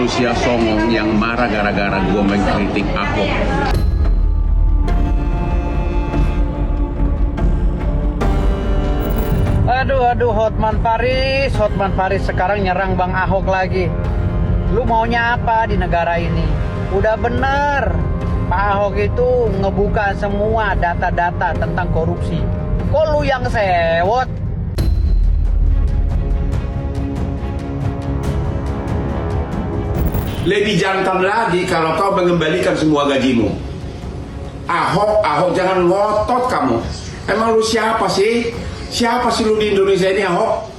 manusia songong yang marah gara-gara gue mengkritik Ahok. Aduh, Hotman Paris sekarang nyerang Bang Ahok lagi. Lu maunya apa di negara ini? Udah bener, Pak Ahok itu ngebuka semua data-data tentang korupsi. Kok lu yang sewot? Lebih jantan lagi kalau kau mengembalikan semua gajimu. Ahok, jangan ngotot kamu. Emang lu siapa sih? Siapa sih lu di Indonesia ini, Ahok?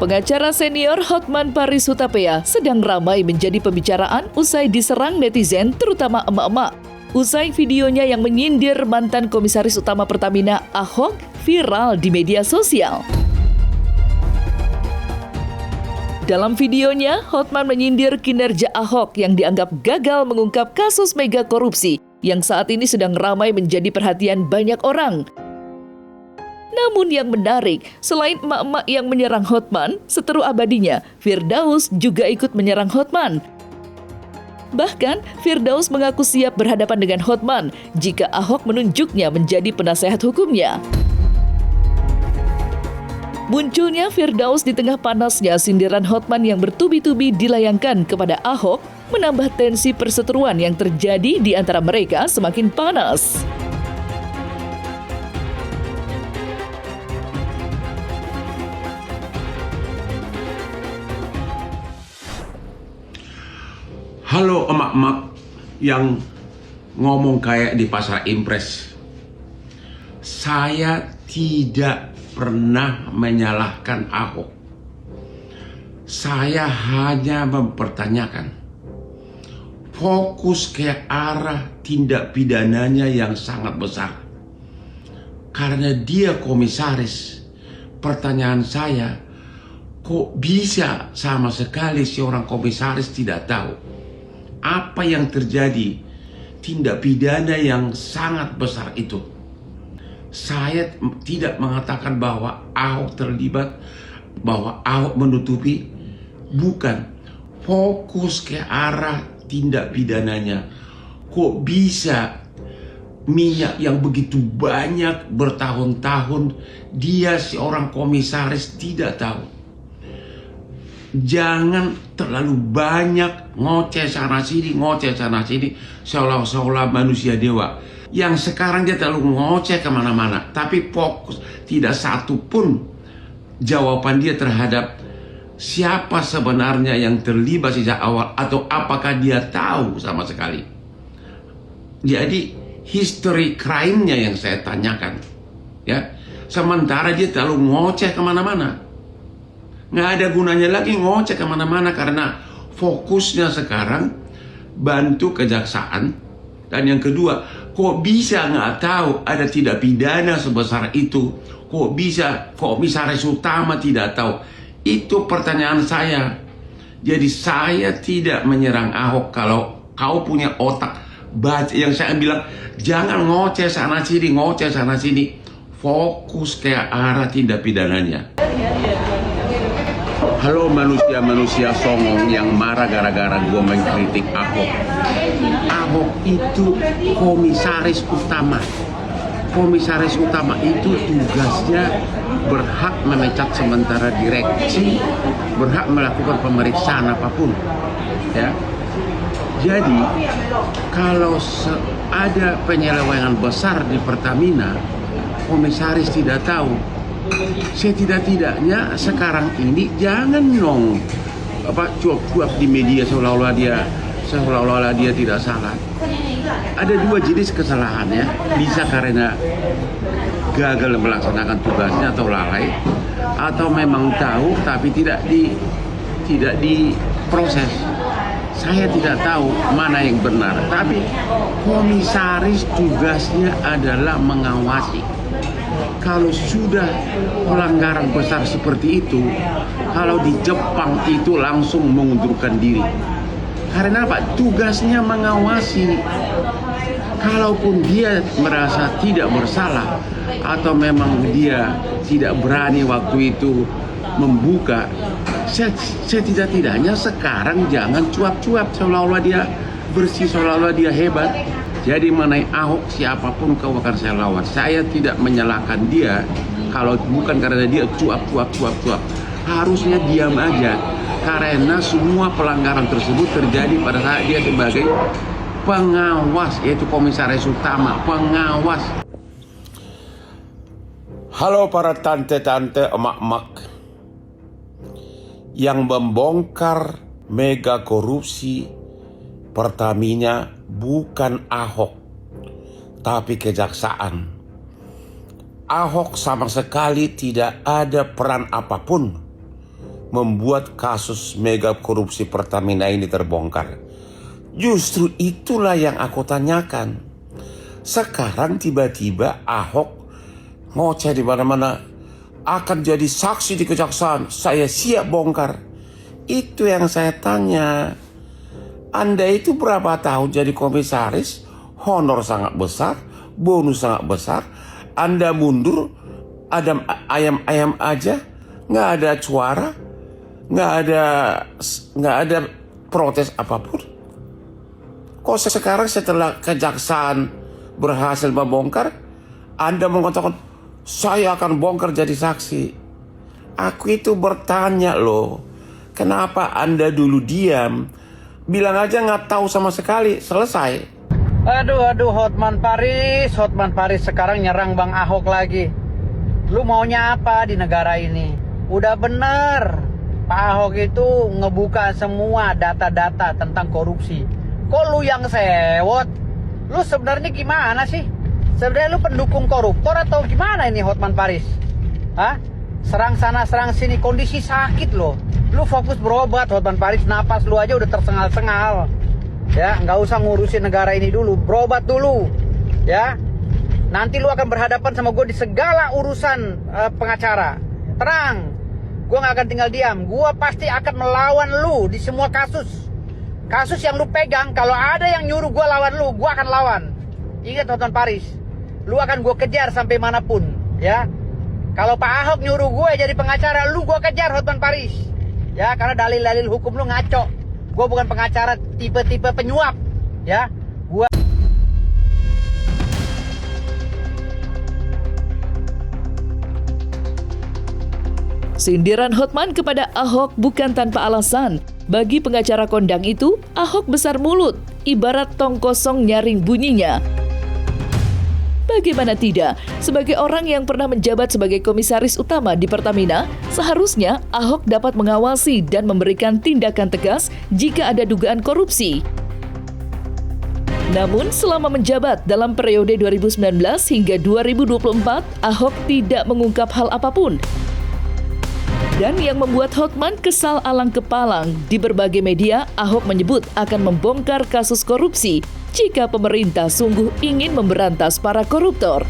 Pengacara senior Hotman Paris Hutapea sedang ramai menjadi pembicaraan usai diserang netizen terutama emak-emak. Usai videonya yang menyindir mantan komisaris utama Pertamina Ahok viral di media sosial. Dalam videonya, Hotman menyindir kinerja Ahok yang dianggap gagal mengungkap kasus mega korupsi yang saat ini sedang ramai menjadi perhatian banyak orang. Namun yang menarik, selain emak-emak yang menyerang Hotman, seteru abadinya, Firdaus juga ikut menyerang Hotman. Bahkan, Firdaus mengaku siap berhadapan dengan Hotman jika Ahok menunjuknya menjadi penasehat hukumnya. Munculnya Firdaus di tengah panasnya sindiran Hotman yang bertubi-tubi dilayangkan kepada Ahok menambah tensi perseteruan yang terjadi di antara mereka semakin panas. Halo emak-emak yang ngomong kayak di pasar impres. Saya tidak pernah menyalahkan Ahok. Saya hanya mempertanyakan fokus ke arah tindak pidananya yang sangat besar. Karena dia komisaris, pertanyaan saya, kok bisa sama sekali seorang komisaris tidak tahu apa yang terjadi, tindak pidana yang sangat besar itu. Saya tidak mengatakan bahwa Ahok terlibat, bahwa Ahok menutupi, bukan. Fokus ke arah tindak pidananya. Kok bisa minyak yang begitu banyak bertahun-tahun dia seorang komisaris tidak tahu? Jangan terlalu banyak ngoceh sana sini, seolah-olah manusia dewa. Yang sekarang dia terlalu ngoceh kemana-mana, tapi fokus, tidak satu pun jawaban dia terhadap siapa sebenarnya yang terlibat sejak awal, atau apakah dia tahu sama sekali. Jadi history crime-nya yang saya tanyakan, ya. Sementara dia terlalu ngoceh kemana-mana. Nggak ada gunanya lagi ngoceh kemana-mana karena fokusnya sekarang bantu kejaksaan. Dan yang kedua, kok bisa nggak tahu ada tindak pidana sebesar itu? Kok bisa komisaris utama tidak tahu? Itu pertanyaan saya. Jadi saya tidak menyerang Ahok. Kalau kau punya otak baca, yang saya bilang jangan ngoceh sana sini, fokus ke arah tindak pidananya. Halo manusia songong yang marah gara-gara gue mengkritik Ahok. Ahok itu komisaris utama. Komisaris utama itu tugasnya berhak memecat sementara direksi, berhak melakukan pemeriksaan apapun. Ya. Jadi kalau ada penyelewengan besar di Pertamina, komisaris tidak tahu. Setidak-tidaknya sekarang ini jangan cuap-cuap di media seolah-olah dia tidak salah. Ada dua jenis kesalahan, ya. Bisa karena gagal melaksanakan tugasnya atau lalai, atau memang tahu tapi tidak proses. Saya tidak tahu mana yang benar, tapi komisaris tugasnya adalah mengawasi. Kalau sudah pelanggaran besar seperti itu, kalau di Jepang itu langsung mengundurkan diri. Karena apa? Tugasnya mengawasi. Kalaupun dia merasa tidak bersalah atau memang dia tidak berani waktu itu membuka, setidak-tidaknya sekarang jangan cuap-cuap seolah-olah dia bersih, seolah-olah dia hebat. Jadi mengenai Ahok, siapapun kau akan saya lawan. Saya tidak menyalahkan dia kalau bukan karena dia cuap-cuap. Harusnya diam aja, karena semua pelanggaran tersebut terjadi pada saat dia sebagai pengawas, yaitu komisaris utama, pengawas. Halo para tante-tante, emak-emak yang membongkar mega korupsi Pertamina bukan Ahok, tapi kejaksaan. Ahok sama sekali tidak ada peran apapun membuat kasus mega korupsi Pertamina ini terbongkar. Justru itulah yang aku tanyakan. Sekarang tiba-tiba Ahok ngoceh di mana-mana, akan jadi saksi di kejaksaan, saya siap bongkar. Itu yang saya tanya. Anda itu berapa tahun jadi komisaris, honor sangat besar, bonus sangat besar. Anda mundur, ada ayam-ayam aja, nggak ada suara, nggak ada protes apapun. Kok sekarang setelah kejaksaan berhasil membongkar, Anda mengatakan saya akan bongkar jadi saksi? Aku itu bertanya loh, kenapa Anda dulu diam? Bilang aja nggak tahu sama sekali, selesai. Aduh, Hotman Paris sekarang nyerang Bang Ahok lagi. Lu maunya apa di negara ini? Udah bener, Pak Ahok itu ngebuka semua data-data tentang korupsi. Kok lu yang sewot? Lu sebenarnya gimana sih? Sebenarnya lu pendukung koruptor atau gimana ini Hotman Paris? Hah? Serang sana serang sini, kondisi sakit loh. Lu fokus berobat Hotman Paris, napas lu aja udah tersengal-sengal. Ya, nggak usah ngurusin negara ini dulu, berobat dulu. Ya, nanti lu akan berhadapan sama gue di segala urusan pengacara. Tenang, gue nggak akan tinggal diam. Gue pasti akan melawan lu di semua kasus. Kasus yang lu pegang, kalau ada yang nyuruh gue lawan lu, gue akan lawan. Ingat Hotman Paris, lu akan gue kejar sampai manapun. Ya, kalau Pak Ahok nyuruh gue jadi pengacara, lu gue kejar Hotman Paris. Ya, karena dalil-dalil hukum lu ngaco. Gue bukan pengacara tipe-tipe penyuap. Ya, gue... Sindiran Hotman kepada Ahok bukan tanpa alasan. Bagi pengacara kondang itu, Ahok besar mulut, ibarat tong kosong nyaring bunyinya. Bagaimana tidak, sebagai orang yang pernah menjabat sebagai komisaris utama di Pertamina, seharusnya Ahok dapat mengawasi dan memberikan tindakan tegas jika ada dugaan korupsi. Namun, selama menjabat dalam periode 2019 hingga 2024, Ahok tidak mengungkap hal apapun. Dan yang membuat Hotman kesal alang kepalang, di berbagai media, Ahok menyebut akan membongkar kasus korupsi jika pemerintah sungguh ingin memberantas para koruptor.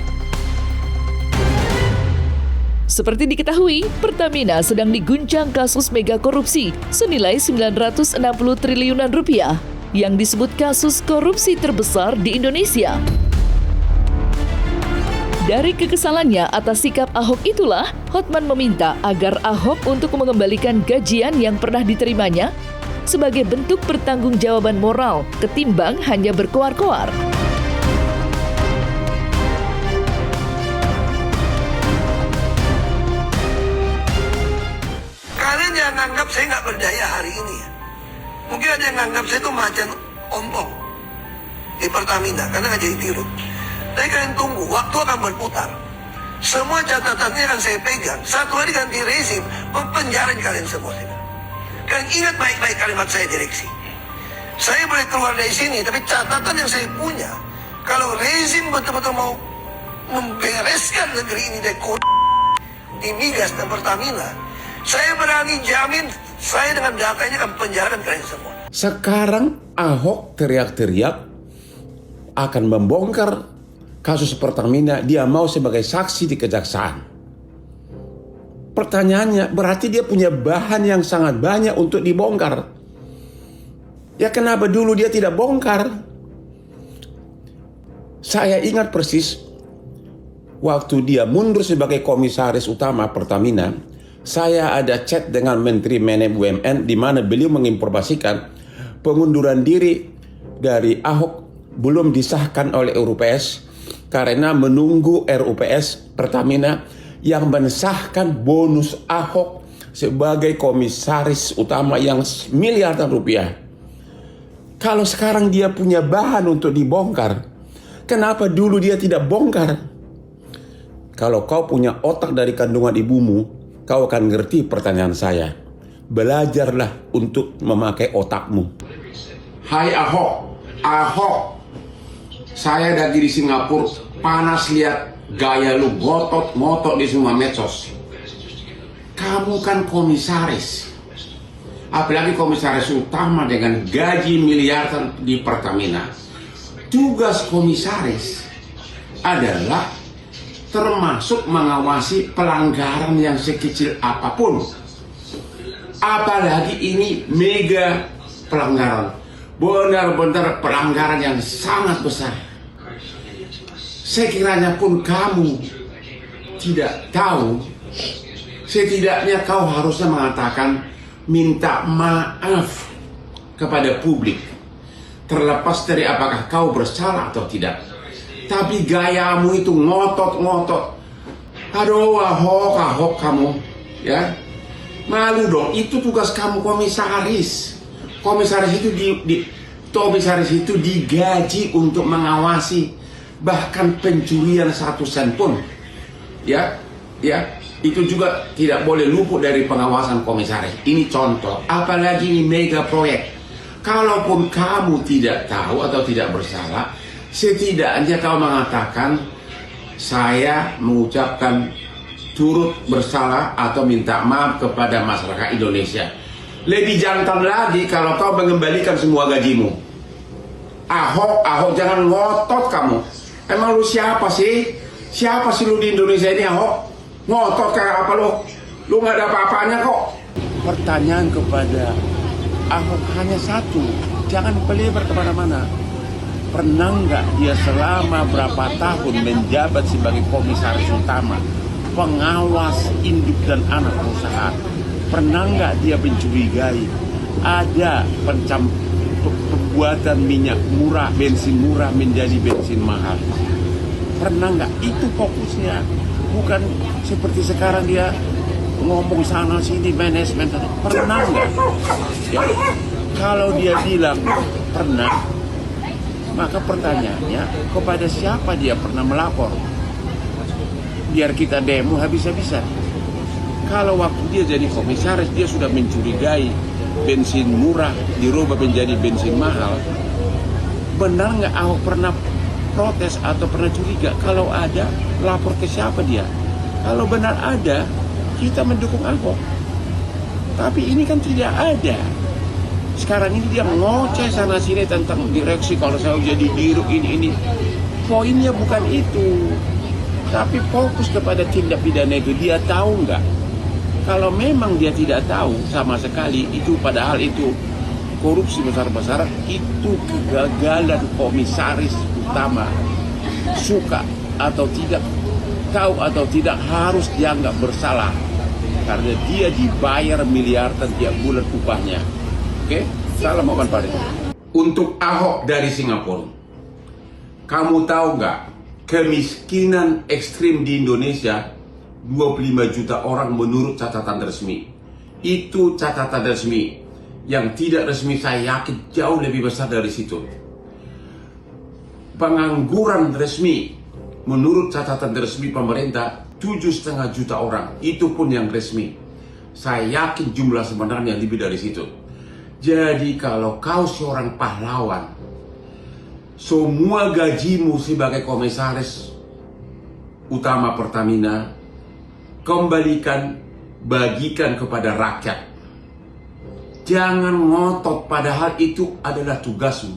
Seperti diketahui, Pertamina sedang diguncang kasus mega korupsi senilai 960 triliunan rupiah yang disebut kasus korupsi terbesar di Indonesia. Dari kekesalannya atas sikap Ahok itulah, Hotman meminta agar Ahok untuk mengembalikan gajian yang pernah diterimanya sebagai bentuk pertanggungjawaban moral ketimbang hanya berkoar-koar. Kalian jangan anggap saya nggak berdaya hari ini. Mungkin ada yang anggap saya itu macan ompong di Pertamina karena nggak jadi tiru. Tapi kalian tunggu, waktu akan berputar. Semua catatannya akan saya pegang. Satu hari ganti rezim, mempenjarain kalian semua. Kalian ingat baik-baik kalimat saya direksi. Saya boleh keluar dari sini, tapi catatan yang saya punya, kalau rezim betul-betul mau membereskan negeri ini dari di migas dan Pertamina, Saya berani jamin, saya dengan datanya akan penjarakan kalian semua. Sekarang Ahok teriak-teriak akan membongkar kasus Pertamina. Dia mau sebagai saksi di kejaksaan. Pertanyaannya, berarti dia punya bahan yang sangat banyak untuk dibongkar. Ya kenapa dulu dia tidak bongkar? Saya ingat persis waktu dia mundur sebagai komisaris utama Pertamina, saya ada chat dengan Menteri BUMN di mana beliau menginformasikan pengunduran diri dari Ahok belum disahkan oleh RUPS karena menunggu RUPS Pertamina yang mensahkan bonus Ahok sebagai komisaris utama yang miliaran rupiah. Kalau sekarang dia punya bahan untuk dibongkar, kenapa dulu dia tidak bongkar? Kalau kau punya otak dari kandungan ibumu, kau akan ngerti pertanyaan saya. Belajarlah untuk memakai otakmu. Hai Ahok, saya dari Singapura, panas lihat gaya lu ngotot di semua medsos. Kamu kan komisaris, apalagi komisaris utama dengan gaji miliaran di Pertamina. Tugas komisaris adalah termasuk mengawasi pelanggaran yang sekecil apapun. Apalagi ini mega pelanggaran, benar-benar pelanggaran yang sangat besar. Sekiranya pun kamu tidak tahu, setidaknya kau harusnya mengatakan minta maaf kepada publik, terlepas dari apakah kau bersalah atau tidak. Tapi gayamu itu ngotot. Aduh, Ahok kamu, ya. Malu dong, itu tugas kamu komisaris. Komisaris itu digaji untuk mengawasi bahkan pencurian 1 sen pun. Ya. Itu juga tidak boleh luput dari pengawasan komisaris. Ini contoh, apalagi ini mega proyek. Kalaupun kamu tidak tahu atau tidak bersalah, setidaknya kau mengatakan saya mengucapkan turut bersalah atau minta maaf kepada masyarakat Indonesia. Lebih jantan lagi kalau kau mengembalikan semua gajimu. Ahok, jangan ngotot kamu. Emang lu siapa sih? Siapa sih lu di Indonesia ini, Ahok? Ngotot kayak apa lu? Lu gak ada apa-apanya kok. Pertanyaan kepada Ahok hanya satu, jangan pelebar kemana-mana. Pernah nggak dia selama berapa tahun menjabat sebagai komisaris utama, pengawas induk dan anak perusahaan? Pernah nggak dia mencurigai ada pembuatan minyak murah, bensin murah menjadi bensin mahal? Pernah nggak? Itu fokusnya. Bukan seperti sekarang dia ngomong sana sini manajemen. Pernah nggak? Ya. Kalau dia bilang pernah, maka pertanyaannya kepada siapa dia pernah melapor? Biar kita demo habis-habisan. Kalau waktu dia jadi komisaris dia sudah mencurigai bensin murah dirubah menjadi bensin mahal. Benar nggak Ahok pernah protes atau pernah curiga? Kalau ada, lapor ke siapa dia? Kalau benar ada, kita mendukung Ahok. Tapi ini kan tidak ada. Sekarang ini dia ngoceh sana sini tentang direksi, kalau saya jadi dirut ini. Poinnya bukan itu. Tapi fokus kepada tindak pidana itu. Dia tahu nggak? Kalau memang dia tidak tahu sama sekali, itu padahal itu korupsi besar-besaran, itu kegagalan komisaris utama. Suka atau tidak, tahu atau tidak, harus dianggap bersalah. Karena dia dibayar miliaran tiap bulan upahnya. Oke? Salam Hotman Paris. Untuk Ahok dari Singapura, kamu tahu nggak, kemiskinan ekstrim di Indonesia 25 juta orang menurut catatan resmi. Itu catatan resmi. Yang tidak resmi saya yakin jauh lebih besar dari situ. Pengangguran resmi menurut catatan resmi pemerintah 7,5 juta orang. Itu pun yang resmi. Saya yakin jumlah sebenarnya lebih dari situ. Jadi kalau kau seorang pahlawan, semua gajimu sebagai komisaris utama Pertamina, kembalikan bagikan kepada rakyat. Jangan ngotot, padahal itu adalah tugasmu.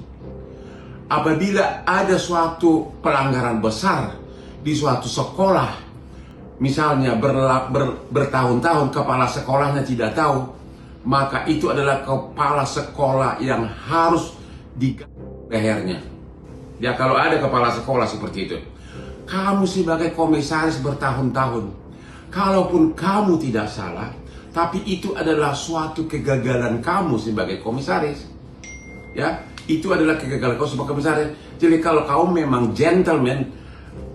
Apabila ada suatu pelanggaran besar di suatu sekolah, misalnya bertahun-tahun kepala sekolahnya tidak tahu, maka itu adalah kepala sekolah yang harus diganti lehernya. Ya, kalau ada kepala sekolah seperti itu. Kamu sebagai komisaris bertahun-tahun, kalaupun kamu tidak salah, tapi itu adalah suatu kegagalan kamu sebagai komisaris. Ya, itu adalah kegagalan kamu sebagai komisaris. Jadi kalau kamu memang gentleman,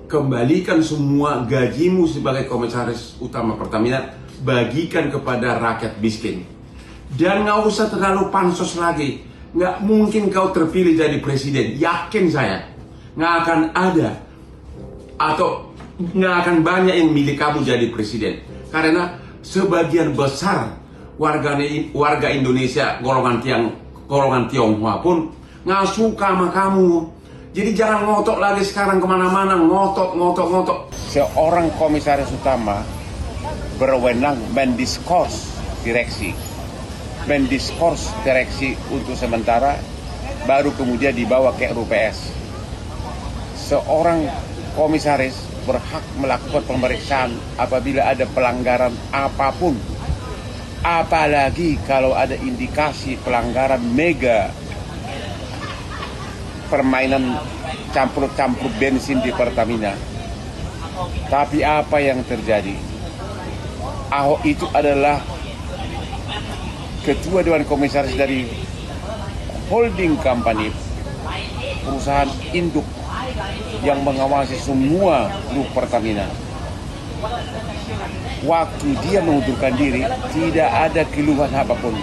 kembalikan semua gajimu sebagai komisaris utama Pertamina, bagikan kepada rakyat miskin. Dan nggak usah terlalu pansos lagi. Nggak mungkin kau terpilih jadi presiden, yakin saya. Nggak akan ada. Atau nggak akan banyak yang milih kamu jadi presiden. Karena sebagian besar warga Indonesia golongan Tionghoa pun nggak suka sama kamu. Jadi jangan ngotot lagi sekarang kemana-mana, ngotot. Seorang komisaris utama berwenang mendiskors direksi untuk sementara, baru kemudian dibawa ke RUPS. Seorang komisaris berhak melakukan pemeriksaan apabila ada pelanggaran apapun, apalagi kalau ada indikasi pelanggaran mega permainan campur-campur bensin di Pertamina. Tapi apa yang terjadi? Ahok itu adalah ketua Dewan Komisaris dari holding company, perusahaan induk yang mengawasi semua grup Pertamina. Waktu dia mengundurkan diri, tidak ada keluhan apapun.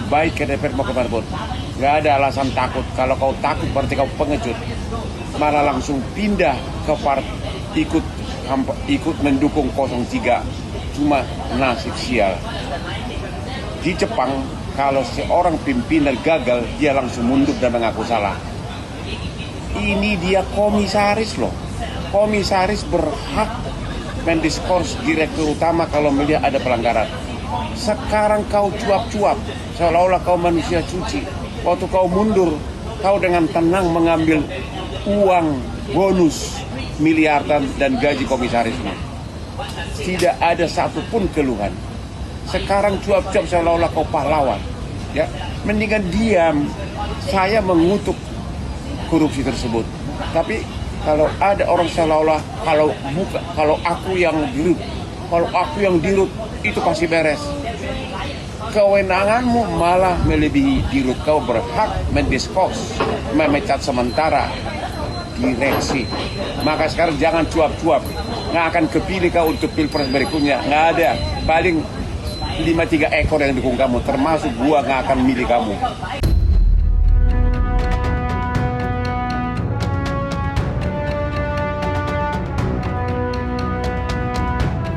Baik ke DPR mau kemanapun. Gak ada alasan takut. Kalau kau takut berarti kau pengecut. Malah langsung pindah ke ikut mendukung 03. Cuma nasib sial. Di Jepang, kalau seorang pimpinan gagal, dia langsung mundur dan mengaku salah. Ini dia komisaris loh. Komisaris berhak mendiskors direktur utama kalau melihat ada pelanggaran. Sekarang kau cuap-cuap, seolah-olah kau manusia suci. Waktu kau mundur, kau dengan tenang mengambil uang bonus miliaran dan gaji komisarismu. Tidak ada satupun keluhan. Sekarang cuap-cuap seolah-olah kau pahlawan. Ya, mendingan diam. Saya mengutuk korupsi tersebut. Tapi kalau ada orang seolah-olah kalau aku yang dirut, itu pasti beres. Kewenanganmu malah melebihi dirut. Kau berhak mendiskors, memecat sementara direksi. Maka sekarang jangan cuap-cuap. Nggak akan kepilih kau untuk pilpres berikutnya. Nggak ada. Paling 5-3 ekor yang dukung kamu, termasuk gua nggak akan milih kamu.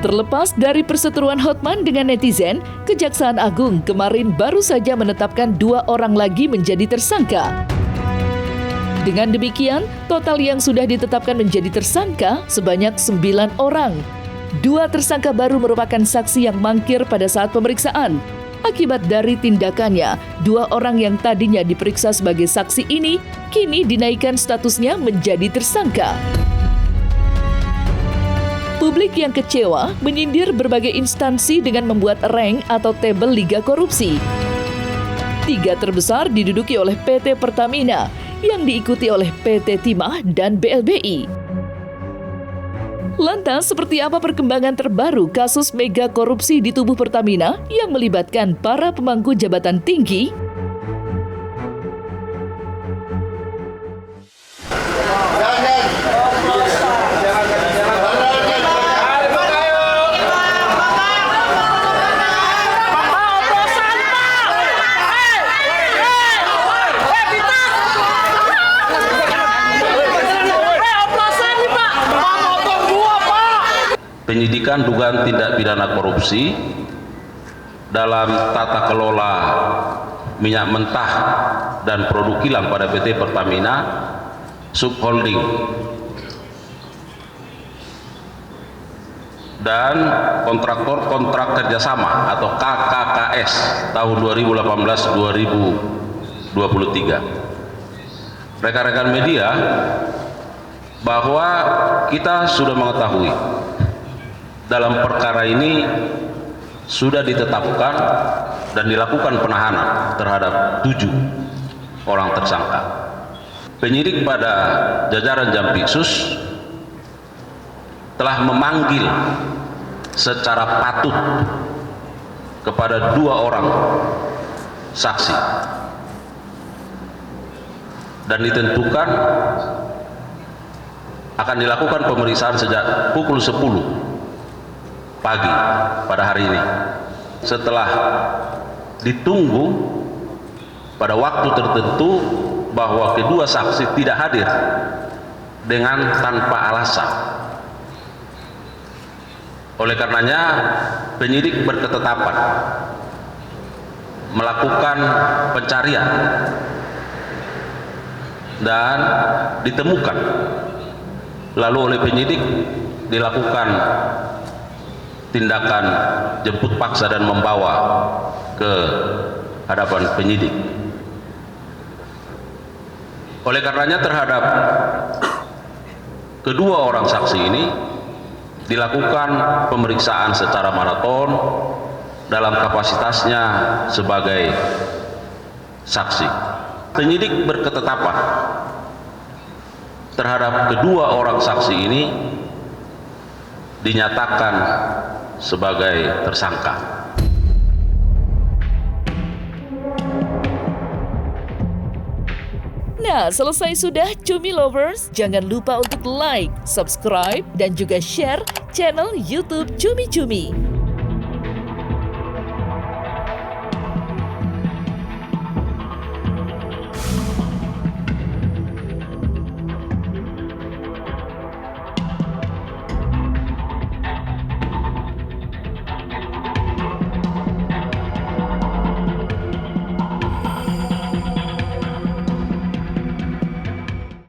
Terlepas dari perseteruan Hotman dengan netizen, Kejaksaan Agung kemarin baru saja menetapkan 2 orang lagi menjadi tersangka. Dengan demikian, total yang sudah ditetapkan menjadi tersangka sebanyak 9 orang. 2 tersangka baru merupakan saksi yang mangkir pada saat pemeriksaan. Akibat dari tindakannya, 2 orang yang tadinya diperiksa sebagai saksi ini kini dinaikkan statusnya menjadi tersangka. Publik yang kecewa menyindir berbagai instansi dengan membuat rank atau tabel liga korupsi. 3 terbesar diduduki oleh PT Pertamina, yang diikuti oleh PT Timah dan BLBI. Lantas, seperti apa perkembangan terbaru kasus mega korupsi di tubuh Pertamina yang melibatkan para pemangku jabatan tinggi? Penyidikan dugaan tindak pidana korupsi dalam tata kelola minyak mentah dan produk kilang pada PT Pertamina Subholding dan kontraktor kontrak kerjasama atau KKKS tahun 2018-2023. Rekan-rekan media, bahwa kita sudah mengetahui dalam perkara ini sudah ditetapkan dan dilakukan penahanan terhadap 7 orang tersangka. Penyidik pada jajaran Jampitsus telah memanggil secara patut kepada 2 orang saksi dan ditentukan akan dilakukan pemeriksaan sejak pukul 10 pagi pada hari ini. Setelah ditunggu pada waktu tertentu bahwa kedua saksi tidak hadir dengan tanpa alasan. Oleh karenanya penyidik berketetapan melakukan pencarian dan ditemukan, lalu oleh penyidik dilakukan tindakan jemput paksa dan membawa ke hadapan penyidik. Oleh karenanya terhadap kedua orang saksi ini dilakukan pemeriksaan secara maraton dalam kapasitasnya sebagai saksi. Penyidik berketetapan terhadap kedua orang saksi ini dinyatakan sebagai tersangka. Nah, selesai sudah Cumi Lovers. Jangan lupa untuk like, subscribe, dan juga share channel YouTube Cumi Cumi.